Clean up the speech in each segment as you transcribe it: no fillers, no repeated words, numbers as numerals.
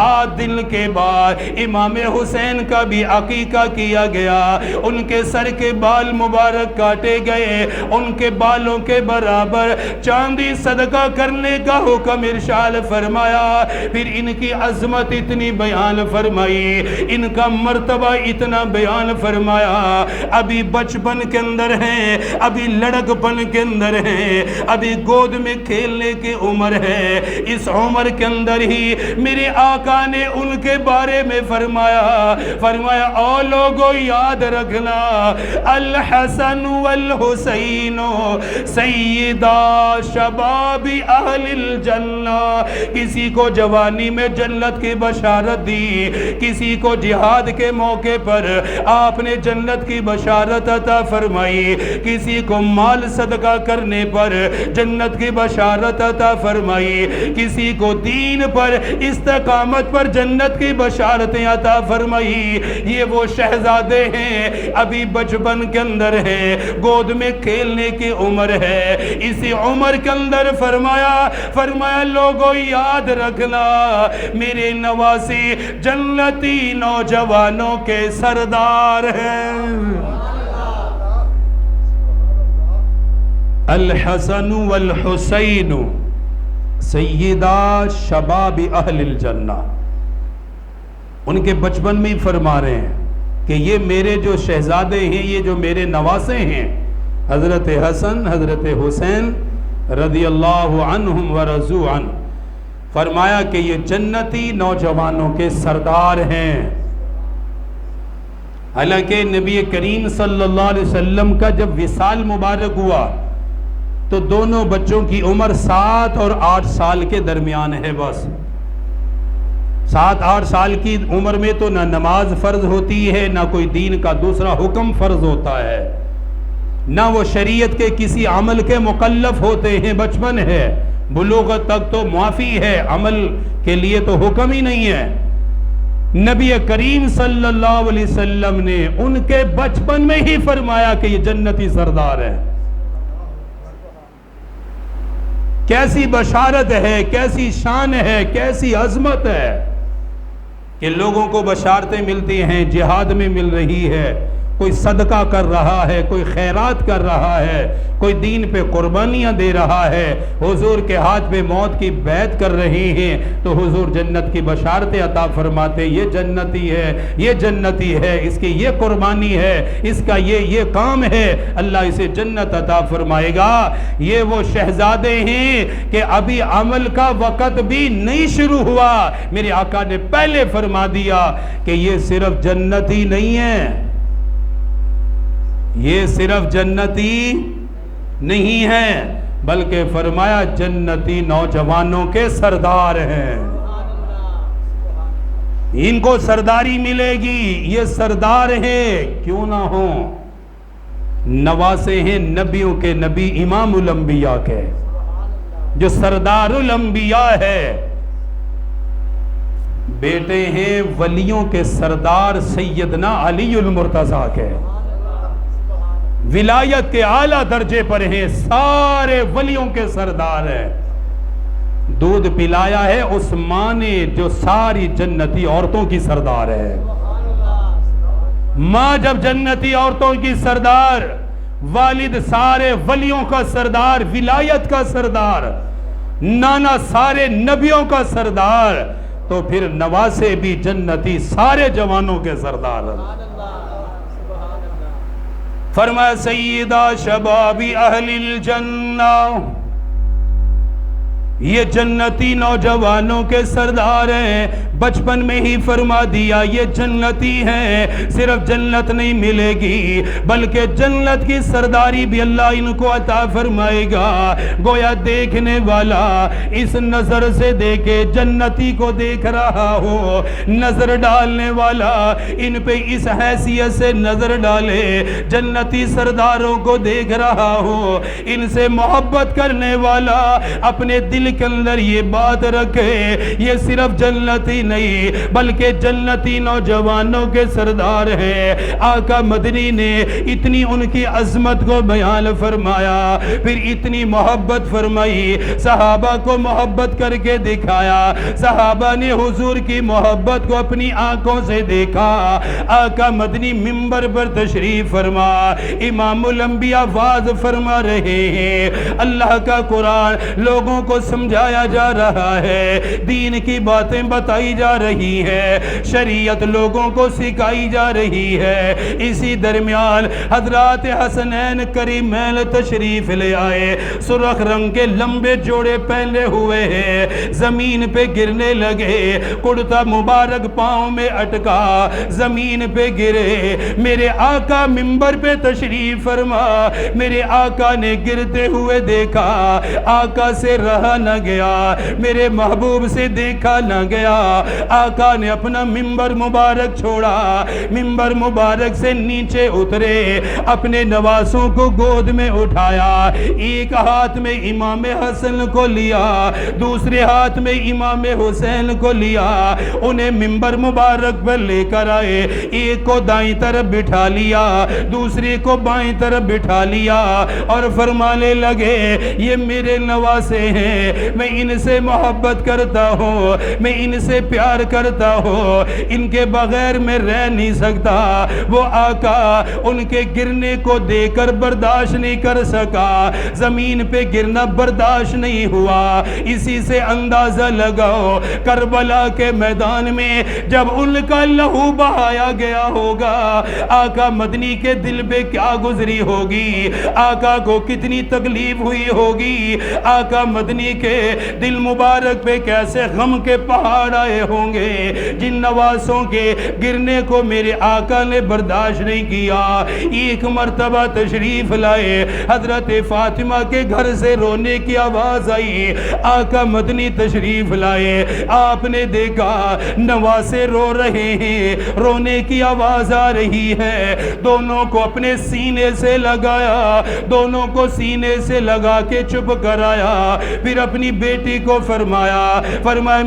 7 دن کے بعد امام حسین کا بھی عقیقہ کیا گیا، ان کے سر کے بال مبارک کاٹے گئے، ان کے بالوں کے برابر چاندی صدقہ کرنے کا حکم ارشاد فرمایا۔ پھر ان کی عظمت اتنی بیان فرمائی، ان کا مرتبہ اتنا بیان فرمایا، ابھی بچپن کے اندر ہیں، ابھی لڑکپن کے اندر ہیں، ابھی گود میں کھیلنے کی عمر ہے، اس عمر کے اندر ہی میرے آقا نے ان کے بارے میں فرمایا او لوگوں یاد رکھنا، الحسن والحسین سیدہ شباب اہل الجنہ۔ کسی کو جوانی میں جنت کی بشارت دی، کسی کو جہاد کے موقع پر آپ نے جنت کی بشارت عطا فرمائی، کسی کو مال صدقہ کرنے پر جنت کی بشارت عطا فرمائی، کسی کو دین پر استقامت پر جنت کی بشارتیں عطا فرمائی۔ یہ وہ شہزادے ہیں، ابھی بچپن کے اندر ہیں، گود میں کھیلنے کی عمر ہے، اسی عمر کے اندر فرمایا لوگوں یاد رکھنا، میرے نواسی جنتی نوجوانوں کے سردار ہیں۔ الحسن والحسین سیدہ شباب اہل الجنہ۔ ان کے بچپن میں ہی فرما رہے ہیں کہ یہ میرے جو شہزادے ہیں، یہ جو میرے نواسے ہیں، حضرت حسن، حضرت حسین رضی اللہ عنہم ورضوا عنہ، فرمایا کہ یہ جنتی نوجوانوں کے سردار ہیں۔ حالانکہ نبی کریم صلی اللہ علیہ وسلم کا جب وصال مبارک ہوا تو دونوں بچوں کی عمر 7 اور 8 سال کے درمیان ہے، بس 7-8 سال کی عمر میں تو نہ نماز فرض ہوتی ہے، نہ کوئی دین کا دوسرا حکم فرض ہوتا ہے، نہ وہ شریعت کے کسی عمل کے مکلف ہوتے ہیں، بچپن ہے، بلوغت تک تو معافی ہے، عمل کے لیے تو حکم ہی نہیں ہے۔ نبی کریم صلی اللہ علیہ وسلم نے ان کے بچپن میں ہی فرمایا کہ یہ جنتی سردار ہے۔ کیسی بشارت ہے، کیسی شان ہے، کیسی عظمت ہے کہ لوگوں کو بشارتیں ملتی ہیں، جہاد میں مل رہی ہے، کوئی صدقہ کر رہا ہے، کوئی خیرات کر رہا ہے، کوئی دین پہ قربانیاں دے رہا ہے، حضور کے ہاتھ پہ موت کی بیعت کر رہے ہیں، تو حضور جنت کی بشارتیں عطا فرماتے، یہ جنتی ہے، یہ جنتی ہے، اس کی یہ قربانی ہے، اس کا یہ کام ہے، اللہ اسے جنت عطا فرمائے گا۔ یہ وہ شہزادے ہیں کہ ابھی عمل کا وقت بھی نہیں شروع ہوا، میرے آقا نے پہلے فرما دیا کہ یہ صرف جنتی نہیں ہے، یہ صرف جنتی نہیں ہے، بلکہ فرمایا جنتی نوجوانوں کے سردار ہیں، ان کو سرداری ملے گی، یہ سردار ہیں، کیوں نہ ہوں، نواسے ہیں نبیوں کے نبی، امام الانبیاء کے، جو سردار الانبیاء ہے، بیٹے ہیں ولیوں کے سردار سیدنا علی المرتضیٰ کے، ولایت کے اعلیٰ درجے پر ہیں، سارے ولیوں کے سردار ہیں۔ دودھ پلایا ہے عثمان نے، جو ساری جنتی عورتوں کی سردار ہے۔ ماں جب جنتی عورتوں کی سردار، والد سارے ولیوں کا سردار، ولایت کا سردار، نانا سارے نبیوں کا سردار، تو پھر نواسے بھی جنتی سارے جوانوں کے سردار ہیں۔ فرمایا سیدہ شباب اہل الجنہ، یہ جنتی نوجوانوں کے سردار ہیں، بچپن میں ہی فرما دیا یہ جنتی ہیں، صرف جنت نہیں ملے گی بلکہ جنت کی سرداری بھی اللہ ان کو عطا فرمائے گا۔ گویا دیکھنے والا اس نظر سے دیکھے جنتی کو دیکھ رہا ہو، نظر ڈالنے والا ان پہ اس حیثیت سے نظر ڈالے، جنتی سرداروں کو دیکھ رہا ہو، ان سے محبت کرنے والا اپنے دل دل کے اندر یہ بات رکھے یہ صرف جنتی نہیں بلکہ جنتی نوجوانوں کے سردار ہیں۔ آقا مدنی نے اتنی ان کی عظمت کو بیان فرمایا، پھر اتنی محبت فرمائی، صحابہ کو محبت کر کے دکھایا، صحابہ نے حضور کی محبت کو اپنی آنکھوں سے دیکھا۔ آقا مدنی منبر پر تشریف فرما، امام الانبیاء واعظ فرما رہے ہیں، اللہ کا قرآن لوگوں کو سمجھایا جا رہا ہے، دین کی باتیں بتائی جا رہی ہے، شریعت لوگوں کو سکھائی جا رہی ہے۔ اسی درمیان حضرات حسنین کریمین تشریف لے آئے، سرخ رنگ کے لمبے جوڑے پہنے ہوئے ہیں، زمین پہ گرنے لگے، کرتا مبارک پاؤں میں اٹکا، زمین پہ گرے۔ میرے آقا منبر پہ تشریف فرما، میرے آقا نے گرتے ہوئے دیکھا، آقا سے رہا نہ گیا، میرے محبوب سے دیکھا نہ گیا۔ آقا نے اپنا منبر مبارک چھوڑا، منبر مبارک سے نیچے اترے، اپنے نواسوں کو گود میں اٹھایا، ایک ہاتھ میں امام حسن کو لیا، دوسرے ہاتھ میں امام حسین کو لیا، انہیں منبر مبارک پر لے کر آئے، ایک کو دائیں طرف بٹھا لیا، دوسرے کو بائیں طرف بٹھا لیا، اور فرمانے لگے یہ میرے نواسے ہیں، میں ان سے محبت کرتا ہوں، میں ان سے پیار کرتا ہوں، ان کے بغیر میں رہ نہیں سکتا۔ وہ آقا ان کے گرنے کو دیکھ کر برداشت نہیں کر سکا، زمین پہ گرنا برداشت نہیں ہوا۔ اسی سے اندازہ لگاؤ کربلا کے میدان میں جب ان کا لہو بہایا گیا ہوگا، آقا مدنی کے دل پہ کیا گزری ہوگی، آقا کو کتنی تکلیف ہوئی ہوگی، آقا مدنی کے دل مبارک پہ کیسے غم کے پہاڑ آئے ہوں گے۔ جن نواسوں کے گرنے کو میرے آقا نے برداشت نہیں کیا، ایک مرتبہ تشریف لائے، حضرت فاطمہ کے گھر سے رونے کی آواز آئی، آقا مدنی تشریف لائے، آپ نے دیکھا نواسے رو رہے ہیں، رونے کی آواز آ رہی ہے، دونوں کو اپنے سینے سے لگایا، دونوں کو سینے سے لگا کے چپ کرایا، پھر اپنی بیٹی کو فرمایا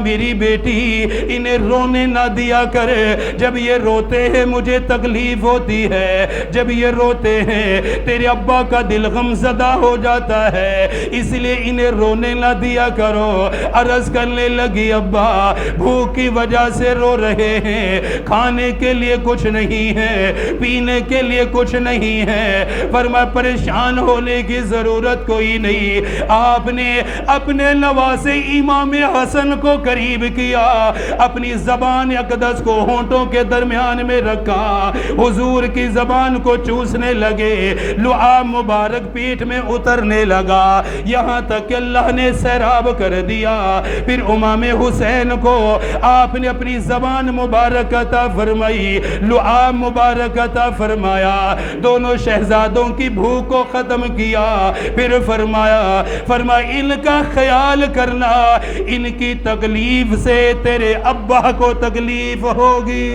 میری بیٹی انہیں رونے نہ دیا کرے، جب یہ روتے ہیں مجھے تکلیف ہوتی ہے، جب یہ روتے ہیں تیرے ابا کا دل غم زدہ ہو جاتا ہے، اس لیے انہیں رونے نہ دیا کرو۔ عرض کرنے لگی ابا بھوک کی وجہ سے رو رہے ہیں، کھانے کے لیے کچھ نہیں ہے، پینے کے لیے کچھ نہیں ہے، فرمایا پریشان ہونے کی ضرورت کوئی نہیں۔ آپ نے اپنے نواسے امام حسن کو قریب کیا، اپنی زبان اقدس کو ہونٹوں کے درمیان میں رکھا، حضور کی زبان کو چوسنے لگے، لعاب مبارک پیٹ میں اترنے لگا، یہاں تک کہ اللہ نے سیراب کر دیا۔ پھر امام حسین کو آپ نے اپنی زبان مبارک عطا فرمائی، لعاب مبارک عطا فرمایا، دونوں شہزادوں کی بھوک کو ختم کیا۔ پھر فرمایا ان کا خیال کرنا، ان کی تکلیف سے تیرے ابا کو تکلیف ہوگی۔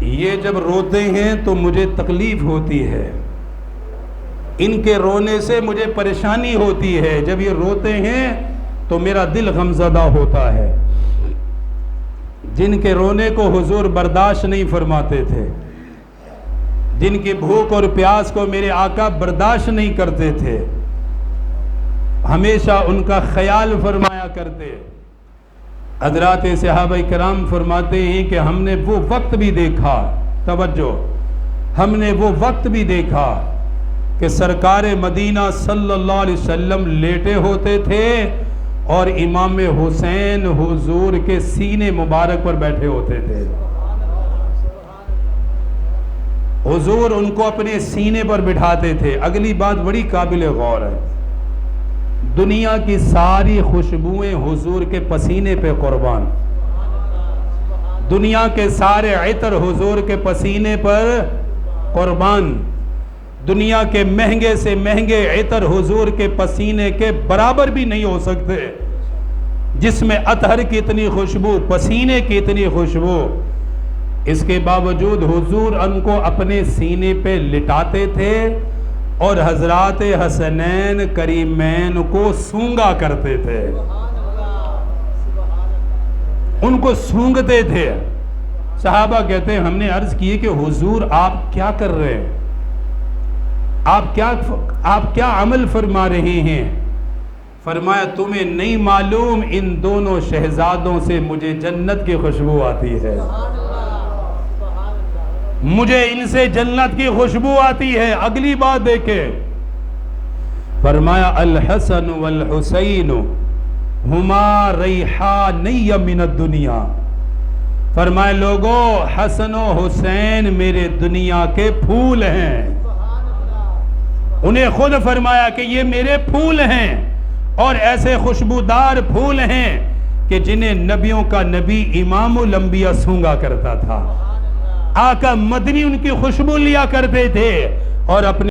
یہ جب روتے ہیں تو مجھے تکلیف ہوتی ہے، ان کے رونے سے مجھے پریشانی ہوتی ہے، جب یہ روتے ہیں تو میرا دل غمزدہ ہوتا ہے۔ جن کے رونے کو حضور برداشت نہیں فرماتے تھے، جن کی بھوک اور پیاس کو میرے آقا برداشت نہیں کرتے تھے، ہمیشہ ان کا خیال فرمایا کرتے۔ حضرات صحابہ کرام فرماتے ہیں کہ ہم نے وہ وقت بھی دیکھا، توجہ، ہم نے وہ وقت بھی دیکھا کہ سرکار مدینہ صلی اللہ علیہ وسلم لیٹے ہوتے تھے اور امام حسین حضور کے سینے مبارک پر بیٹھے ہوتے تھے، حضور ان کو اپنے سینے پر بٹھاتے تھے۔ اگلی بات بڑی قابل غور ہے، دنیا کی ساری خوشبوئیں حضور کے پسینے پہ قربان، دنیا کے سارے عطر حضور کے پسینے پر قربان، دنیا کے مہنگے سے مہنگے عطر حضور کے پسینے کے برابر بھی نہیں ہو سکتے، جس میں عطر کی اتنی خوشبو، پسینے کی اتنی خوشبو۔ اس کے باوجود حضور ان کو اپنے سینے پہ لٹاتے تھے اور حضرات حسنین کریمین کو سونگا کرتے تھے، ان کو سونگتے تھے۔ صحابہ کہتے ہیں ہم نے عرض کی کہ حضور آپ کیا کر رہے ہیں، آپ کیا عمل فرما رہے ہیں؟ فرمایا تمہیں نہیں معلوم ان دونوں شہزادوں سے مجھے جنت کی خوشبو آتی ہے، مجھے ان سے جنت کی خوشبو آتی ہے۔ اگلی بات دیکھیں، فرمایا الحسن والحسین ہما ریحانی من الدنیا، فرمائے لوگو حسن و حسین میرے دنیا کے پھول ہیں، انہیں خود فرمایا کہ یہ میرے پھول ہیں، اور ایسے خوشبودار پھول ہیں کہ جنہیں نبیوں کا نبی امام الانبیاء سونگا کرتا تھا، آقا مدنی ان کی خوشبو لیا کرتے تھے اور اپنے